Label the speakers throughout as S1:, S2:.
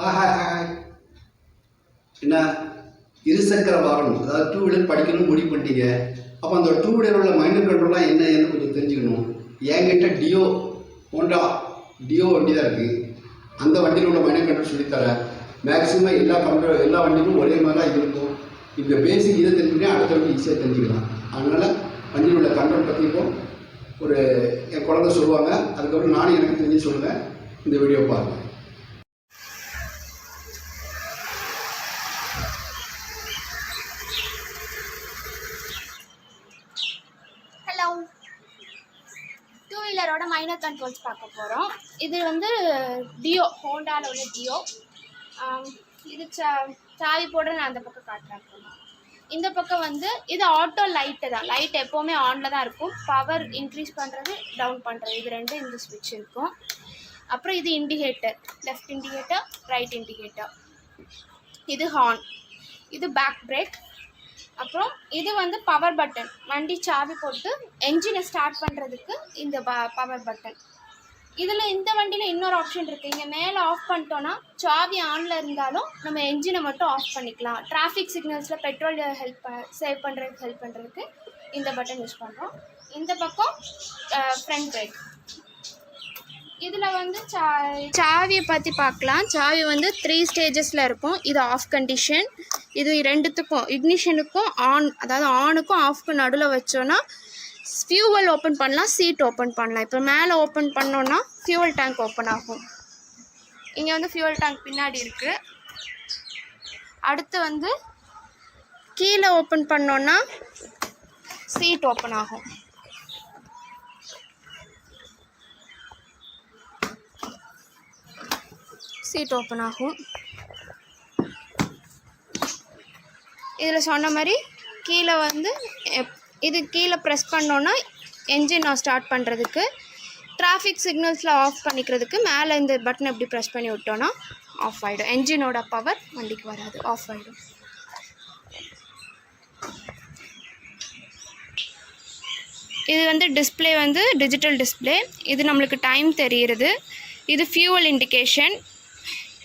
S1: Hi. என்ன இருசக்கர வாகனம், அதாவது டூ வீலர் படிக்கணும்னு முடிவு பண்ணிட்டீங்க. அப்போ அந்த டூ வீலரோட மைனர் கண்ட்ரோலாக என்னன்னு கொஞ்சம் தெரிஞ்சுக்கணும். என்கிட்ட ஹோண்டா டியோ வண்டி தான் இருக்குது. அந்த வண்டியில் உள்ள மைனர் கண்ட்ரோல் சொல்லித்தரேன். மேக்ஸிமம் எல்லா வண்டிக்கும் ஒரே மாதிரி தான் இருக்கும். இப்போ பேசிக் இதை தெரிஞ்சுக்கிட்டே அடுத்த வண்டி ஈஸியாக தெரிஞ்சுக்கலாம். அதனால் வண்டியில் உள்ள கண்ட்ரோல் பற்றி இப்போ என் குழந்தை சொல்லுவாங்க. அதுக்கப்புறம் நானும் எனக்கு தெரிஞ்சு சொல்லுவேன். இந்த வீடியோ பாருங்கள்.
S2: டூ வீலரோட மைனர் கண்ட்ரோல்ஸ் பார்க்க போகிறோம். இது வந்து டியோ, ஹோண்டாவில் உள்ள டியோ. இது சாவி போடுற நான் அந்த பக்கம் காட்டுறேன். இந்த பக்கம் வந்து இது ஆட்டோ லைட்டு தான். லைட் எப்போவுமே ஆனில் தான் இருக்கும். பவர் இன்க்ரீஸ் பண்ணுறது, டவுன் பண்ணுறது, இது ரெண்டும் இந்த ஸ்விட்ச் இருக்கும். அப்புறம் இது indicator, left indicator, right indicator. இது ஹார்ன், இது பேக் பிரேக். அப்புறம் இது வந்து பவர் பட்டன், வண்டி சாவி போட்டு என்ஜினை ஸ்டார்ட் பண்ணுறதுக்கு இந்த பவர் பட்டன். இதில் இந்த வண்டியில் இன்னொரு ஆப்ஷன் இருக்குது. இங்கே மேலே ஆஃப் பண்ணிட்டோன்னா சாவி ஆனில் இருந்தாலும் நம்ம என்ஜினை மட்டும் ஆஃப் பண்ணிக்கலாம். டிராஃபிக் சிக்னல்ஸில் பெட்ரோல் சேவ் பண்ணுறதுக்கு இந்த பட்டன் யூஸ் பண்ணுறோம். இந்த பக்கம் ஃப்ரண்ட் பிரேக். இதில் வந்து சாவியை பற்றி பார்க்கலாம். சாவி வந்து 3 ஸ்டேஜஸில் இருக்கும். இது ஆஃப் கண்டிஷன். இது ரெண்டுத்துக்கும், இக்னிஷனுக்கும் ஆன், அதாவது ஆனுக்கும் ஆஃப்க்கும் நடுவில் வச்சோன்னா ஃபியூவல் ஓப்பன் பண்ணலாம், சீட் ஓப்பன் பண்ணலாம். இப்போ மேலே ஓப்பன் பண்ணோன்னா ஃபியூவல் டேங்க் ஓப்பன் ஆகும். இங்கே வந்து ஃபியூவல் டேங்க் பின்னாடி இருக்குது. அடுத்து வந்து கீழே ஓப்பன் பண்ணோன்னா சீட் ஓப்பன் ஆகும். சீட் ஓப்பன் ஆகும். இதில் சொன்ன மாதிரி கீழே வந்து இது கீழே ப்ரெஸ் பண்ணோன்னா என்ஜின் ஸ்டார்ட் பண்ணுறதுக்கு, டிராஃபிக் சிக்னல்ஸில் ஆஃப் பண்ணிக்கிறதுக்கு மேலே இந்த பட்டன் எப்படி ப்ரெஸ் பண்ணி விட்டோன்னா ஆஃப் ஆகிடும். என்ஜினோட பவர் வண்டிக்கு வராது, ஆஃப் ஆகிடும். இது வந்து டிஸ்பிளே வந்து டிஜிட்டல் டிஸ்பிளே. இது நம்மளுக்கு டைம் தெரியுறது. இது ஃபியூவல் இண்டிகேஷன்.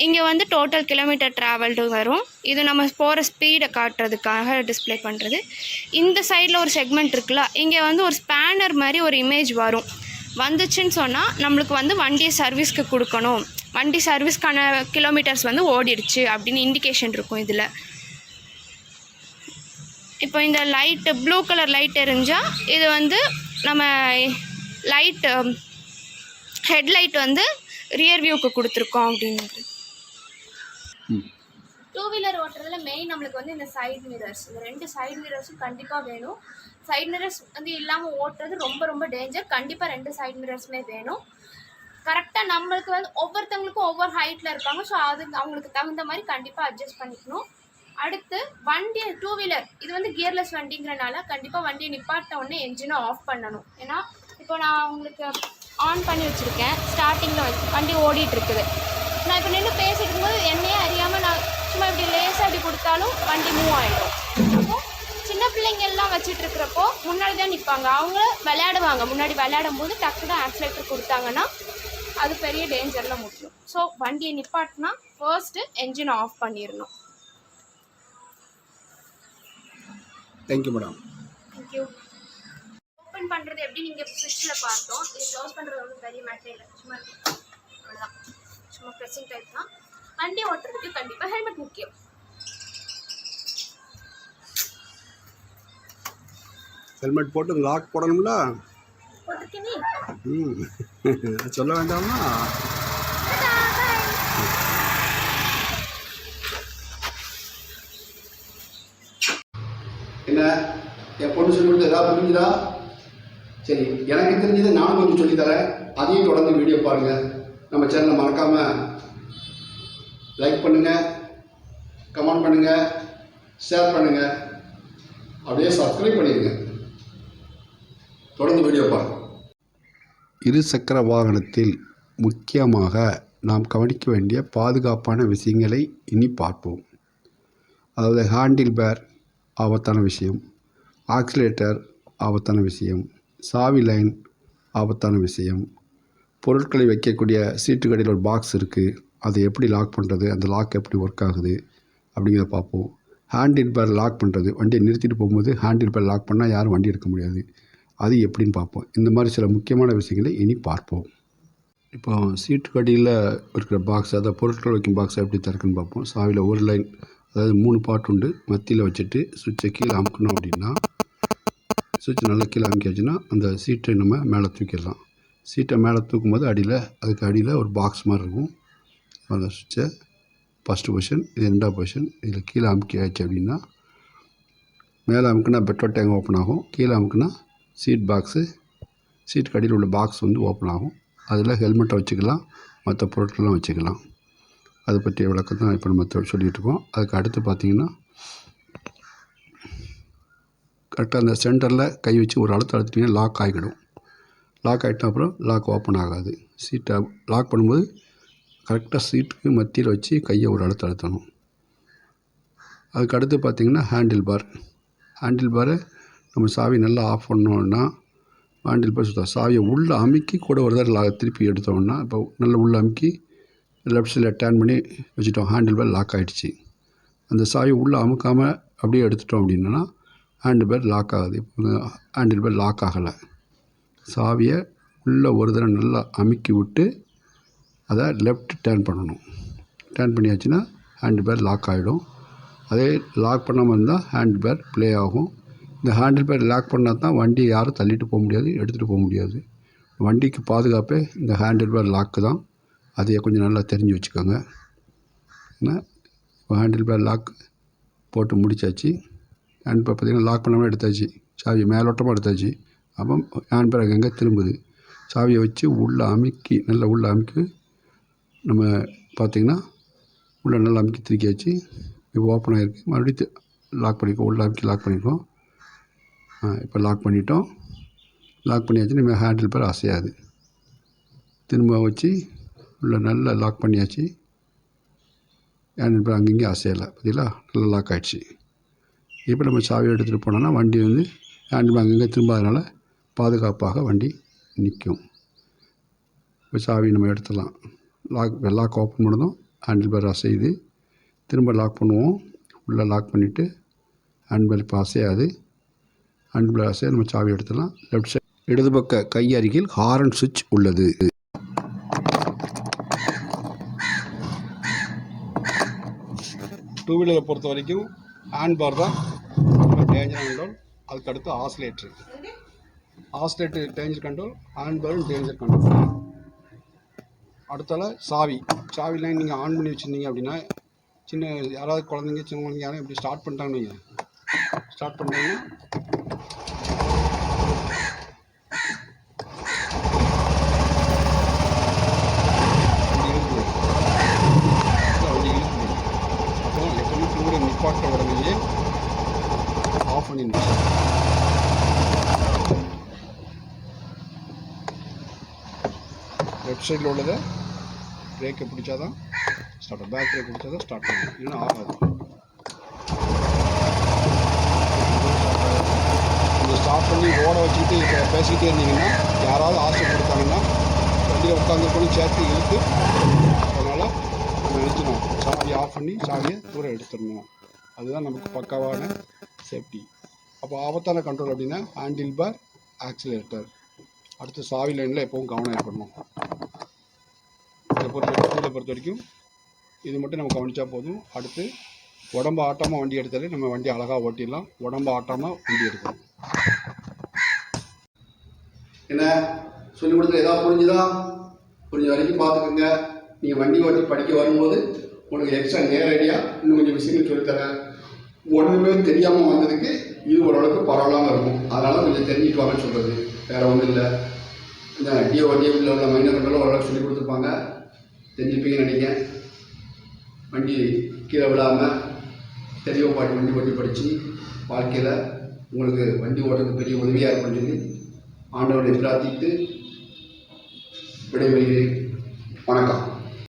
S2: இங்கே வந்து டோட்டல் கிலோமீட்டர் ட்ராவல்டு வரும். இது நம்ம போகிற ஸ்பீடை காட்டுறதுக்காக டிஸ்பிளே பண்ணுறது. இந்த சைடில் ஒரு செக்மெண்ட் இருக்குல்ல, இங்கே வந்து ஒரு ஸ்பேனர் மாதிரி ஒரு இமேஜ் வரும். வந்துச்சுன்னு சொன்னால் நம்மளுக்கு வந்து வண்டியை சர்வீஸ்க்கு கொடுக்கணும், வண்டி சர்வீஸ்க்கான கிலோமீட்டர்ஸ் வந்து ஓடிடுச்சு அப்படின்னு இண்டிகேஷன் இருக்கும் இதில். இப்போ இந்த லைட்டு, ப்ளூ கலர் லைட் எரிஞ்சால் இது வந்து நம்ம லைட்டு, ஹெட்லைட் வந்து ரியர் வியூக்கு கொடுத்துருக்கோம் அப்படிங்கிறது. டூ வீலர் ஓட்டுறதுல மெயின் நம்மளுக்கு வந்து இந்த சைடு மிரர்ஸ், இந்த 2 சைடு மிரர்ஸும் கண்டிப்பாக வேணும். சைடு மிரர்ஸ் வந்து இல்லாமல் ஓட்டுறது ரொம்ப ரொம்ப டேஞ்சர். கண்டிப்பாக 2 சைடு மிரர்ஸுமே வேணும். கரெக்டாக நம்மளுக்கு வந்து ஒவ்வொருத்தவங்களுக்கும் ஒவ்வொரு ஹைட்டில் இருப்பாங்க. ஸோ அது அவங்களுக்கு தகுந்த மாதிரி கண்டிப்பாக அட்ஜஸ்ட் பண்ணிக்கணும். அடுத்து வண்டி, டூ வீலர் இது வந்து கியர்லெஸ் வண்டிங்கிறனால கண்டிப்பாக வண்டியை நிப்பாட்ட உடனே என்ஜினை ஆஃப் பண்ணணும். ஏன்னா இப்போ நான் உங்களுக்கு ஆன் பண்ணி வச்சுருக்கேன், ஸ்டார்டிங்கில் வண்டி ஓடிட்டுருக்குது. நான் இப்போ நின்று பேசிட்டு இருக்கும்போது என்னையே அறியாமல் நான் சும்மா இப்படி லேசாக அப்படி கொடுத்தாலும் வண்டி மூவ் ஆகிடும். அப்போ சின்ன பிள்ளைங்க எல்லாம் வச்சுட்டு இருக்கிறப்போ முன்னாடி தான் நிற்பாங்க, அவங்க விளையாடுவாங்க. முன்னாடி விளையாடும் போது டக்குனு ஆக்சிலேட்டர் கொடுத்தாங்கன்னா அது பெரிய டேஞ்சரில் முடியும். ஸோ வண்டியை நிப்பாட்டினா ஃபர்ஸ்ட்டு என்ஜினை ஆஃப் பண்ணிடணும்.
S1: Thank you madam.
S2: தேங்க்யூ. ஓப்பன் பண்ணுறது எப்படி நீங்கள் ஸ்விட்சில் பார்த்தோம். இது க்ளோஸ் பண்ணுறது வந்து பெரிய மேட்டர் இல்லை, சும்மா அவ்வளோதான், சும்மா ப்ரெஸ்ஸிங் டைப் தான். வண்டி ஓட்டுறதுக்கு கண்டிப்பாக ஹெல்மெட் முக்கியம்.
S1: ஹெல்மெட் போட்டு லாக் போடணும்ல,
S2: போட்டிருக்கேனே.
S1: சொல்ல வேண்டாமா? என்ன என் பொண்ணு சொல்லி கொடுத்து ஏதாவது புரிஞ்சுதா? சரி, எனக்கு தெரிஞ்சதை நானும் கொஞ்சம் சொல்லித்தரேன். அதையும் தொடர்ந்து வீடியோ பாருங்கள். நம்ம சேனலை மறக்காமல் லைக் பண்ணுங்கள், கமெண்ட் பண்ணுங்கள், ஷேர் பண்ணுங்கள், அப்படியே சப்ஸ்கிரைப் பண்ணிடுங்க. தொடர்ந்து வீடியோ பாருங்கள். இருசக்கர வாகனத்தில் முக்கியமாக நாம் கவனிக்க வேண்டிய பாதுகாப்பான விஷயங்களை இனி பார்ப்போம். அதாவது ஹேண்டில் பேர் ஆபத்தான விஷயம், ஆக்சிலேட்டர் ஆபத்தான விஷயம், சாவி லைன் ஆபத்தான விஷயம், பொருட்களை வைக்கக்கூடிய சீட்டுக்கடியில் ஒரு பாக்ஸ் இருக்குது, அதை எப்படி லாக் பண்ணுறது, அந்த லாக் எப்படி ஒர்க் ஆகுது அப்படிங்கிறத பார்ப்போம். ஹேண்டில் பேர் லாக் பண்ணுறது, வண்டியை நிறுத்திட்டு போகும்போது ஹேண்டில் பேர் லாக் பண்ணால் யாரும் வண்டி எடுக்க முடியாது, அது எப்படின்னு பார்ப்போம். இந்த மாதிரி சில முக்கியமான விஷயங்களை இனி பார்ப்போம். இப்போ சீட்டுக்கு அடியில் இருக்கிற பாக்ஸ், அதாவது பொருட்கள் வைக்கும் பாக்ஸை எப்படி திறக்குன்னு பார்ப்போம். சாவியில் ஒரு லைன், அதாவது 3 பார்ட் உண்டு. மத்தியில் வச்சுட்டு சுவிட்சை கீழே அமுக்கணும் அப்படின்னா, சுவிட்ச் நல்லா கீழே அமுக்கியாச்சுன்னா அந்த சீட்டை நம்ம மேலே தூக்கிடலாம். சீட்டை மேலே தூக்கும்போது அதுக்கு அடியில் ஒரு பாக்ஸ் மாதிரி இருக்கும். அந்த சுவிட்சை ஃபஸ்ட்டு பொசிஷன், இது 2வது பொசிஷன். இதில் கீழே அமுக்கியாச்சு அப்படின்னா, மேலே அமுக்குனா பெட்ரோல் டேங்க் ஓப்பன் ஆகும், கீழே அமுக்குனா சீட்டுக்கு அடியில் உள்ள பாக்ஸ் வந்து ஓப்பன் ஆகும். அதில் ஹெல்மெட்டை வச்சுக்கலாம், மற்ற பொருட்கள்லாம் வச்சுக்கலாம். அதை பற்றிய விளக்கம் தான் இப்போ நம்ம சொல்லிகிட்டு இருக்கோம். அதுக்கு அடுத்து பார்த்திங்கன்னா, கரெக்டாக அந்த சென்டரில் கை வச்சு ஒரு அழுத்திட்டிங்கன்னா லாக் ஆகிடும். லாக் ஆகிட்டா அப்புறம் லாக் ஓப்பன் ஆகாது. சீட்டை லாக் பண்ணும்போது கரெக்டாக சீட்டுக்கு மத்தியில் வச்சு கையை ஒரு அழுத்தணும். அதுக்கு அடுத்து பார்த்திங்கன்னா ஹேண்டில் பாரை நம்ம சாவி நல்லா ஆஃப் பண்ணோன்னா ஹேண்டில் பார் சுத்தம். சாவியை உள்ளே அமுக்கி கூட ஒரு தடவை திருப்பி எடுத்தோம்னா, இப்போ நல்லா உள்ளே அமுக்கி லெஃப்ட் சைடில் டேர்ன் பண்ணி வச்சுட்டோம், ஹேண்டில் பார் லாக் ஆகிடுச்சு. அந்த சாவி உள்ளே அமுக்காமல் அப்படியே எடுத்துட்டோம் அப்படின்னா ஹேண்டில் பார் லாக் ஆகுது. இப்போ ஹேண்டில் பார் லாக் ஆகலை. சாவியை உள்ளே ஒரு தடவை நல்லா அமுக்கி விட்டு அதை லெஃப்ட் டேர்ன் பண்ணணும். டேர்ன் பண்ணியாச்சுன்னா ஹேண்டில் பார் லாக் ஆகிடும். அதே லாக் பண்ணாமல் இருந்தால் ஹேண்டில் பார் ப்ளே ஆகும். இந்த ஹேண்டில் பார் லாக் பண்ணால் தான் வண்டியை யாரும் தள்ளிட்டு போக முடியாது, எடுத்துகிட்டு போக முடியாது. வண்டிக்கு பாதுகாப்பே இந்த ஹேண்டில் பார் லாக்கு தான். அதையே கொஞ்சம் நல்லா தெரிஞ்சு வச்சுக்கோங்க. ஏன்னா இப்போ ஹேண்டில் பார் லாக் போட்டு முடித்தாச்சு. ஹேண்ட் பார் பார்த்திங்கன்னா லாக் பண்ணாமல் எடுத்தாச்சு, சாவியை மேலோட்டமாக எடுத்தாச்சு. அப்போ ஹேண்ட் பார் அங்கங்கே திரும்புது. சாவியை வச்சு உள்ளே அமுக்கி நல்லா உள்ளே அமுக்கி நம்ம பார்த்திங்கன்னா உள்ளே நல்லா அமுக்கி திருக்கியாச்சு. இப்போ ஓப்பன் ஆகிருக்கு. மறுபடியும் லாக் பண்ணிக்கோ, உள்ளே அமுக்கி லாக் பண்ணிக்கோ. இப்போ லாக் பண்ணிட்டோம். லாக் பண்ணியாச்சு. நம்ம ஹேண்டில் பார் அசையாது. திரும்ப வச்சு உள்ளே நல்லா லாக் பண்ணியாச்சு. ஹேண்டில் பார் அங்கேயும் அசையலை, பார்த்தீங்களா, நல்லா லாக் ஆகிடுச்சு. இப்போ நம்ம சாவியை எடுத்துகிட்டு போனோன்னா வண்டி வந்து ஹேண்டில் பார் அங்கங்கே திரும்பாதனால பாதுகாப்பாக வண்டி நிற்கும். இப்போ சாவி நம்ம எடுத்துடலாம். லாக் ஓப்பன் பண்ணதும் ஹேண்டில் பார் அசையுது. திரும்ப லாக் பண்ணுவோம். உள்ளே லாக் பண்ணிவிட்டு ஹேண்டில் பார் இப்போ அசையாது. ஹேண்டில் பார் அசையாது. நம்ம சாவி எடுத்துடலாம். லெஃப்ட் சைடு இடது பக்க கை அருகில் ஹாரன் சுவிட்ச் உள்ளது. டூ வீலரை பொறுத்த வரைக்கும் ஹேண்ட் பார் தான் டேஞ்சர் கண்ட்ரோல். அதுக்கடுத்து ஆஸ்லேட்ரு டேஞ்சர் கண்ட்ரோல், ஹேண்ட் பாரும் டேஞ்சர் கண்ட்ரோல். அடுத்தால சாவிலாம் நீங்கள் ஆன் பண்ணி வச்சுருந்தீங்க அப்படின்னா, யாராவது சின்ன குழந்தைங்க யாரும் இப்படி ஸ்டார்ட் பண்ணிட்டாங்கன்னு வைங்க. ஸ்டார்ட் பண்ணிட்டீங்கன்னா அப்போ எப்பவுமே டூரை நிப்பாட்ட உடனேயே ஆஃப் பண்ணிடணும். லெஃப்ட் சைடில் உள்ளதை பிரேக்கை பிடிச்சாதான் ஸ்டார்ட் ஆகும், பேக் பிரேக் பிடிச்சாதான் ஸ்டார்ட் ஆகும், இல்லைன்னா ஆகாது. நீங்கள் ஸ்டார்ட் பண்ணி ஓட வச்சுக்கிட்டு இப்போ பேசிக்கிட்டே இருந்தீங்கன்னா யாராவது ஆசைப்படுத்தாங்கன்னா வண்டியில் உட்காந்துருக்கணும் சேர்த்து இழுத்து. அதனால் நம்ம நினைக்கணும், சாவியை ஆஃப் பண்ணி சாவியை தூரம் எடுத்துடணும். அதுதான் நமக்கு பக்காவான சேஃப்டி. அப்போ ஆபத்தான கண்ட்ரோல் அப்படின்னா ஹேண்டில் பார், ஆக்சிலேட்டர். அடுத்து சாவி லைனில் எப்பவும் கவனம் ஏற்படணும். இதை பொறுத்த வரைக்கும் இது மட்டும் நம்ம கவனித்தா போதும். அடுத்து உடம்பு ஆட்டாமல் வண்டி எடுத்தாலே நம்ம வண்டி அழகாக ஓட்டிடலாம். உடம்பு ஆட்டாமல் வண்டி எடுக்கணும். என்ன சொல்லி கொடுத்து ஏதாவது புரிஞ்சுதா? புரிஞ்ச வரைக்கும் பார்த்துக்கோங்க. நீங்கள் வண்டி ஓட்டி படிக்க வரும்போது உங்களுக்கு எக்ஸ்ட்ரா நேரடியாக இன்னும் கொஞ்சம் விஷயங்கள் சொல்லித்தரேன். ஒன்றுமே தெரியாமல் வந்ததுக்கு இது ஓரளவுக்கு பரவாயில்லாமல் இருக்கும். அதனால் கொஞ்சம் தெரிஞ்சுட்டு வாங்கன்னு சொல்கிறது, வேறு ஒன்றும் இல்லை. இந்த டிஓவில் உள்ள மைனர் கண்ட்ரோல் ஓரளவுக்கு சொல்லி கொடுத்துருப்பாங்க, தெரிஞ்சுப்பீங்கன்னு நினைக்கிறேன். வண்டி கீழே விடாமல் தெளிவாக வண்டி ஓட்டி படித்து வாழ்க்கையில் உங்களுக்கு வண்டி ஓட்டுறதுக்கு பெரிய உதவியாக இருக்கும்னு சொல்லி ஆண்டவனை பிரார்த்தித்து விடைபெறுகிறேன். வணக்கம்.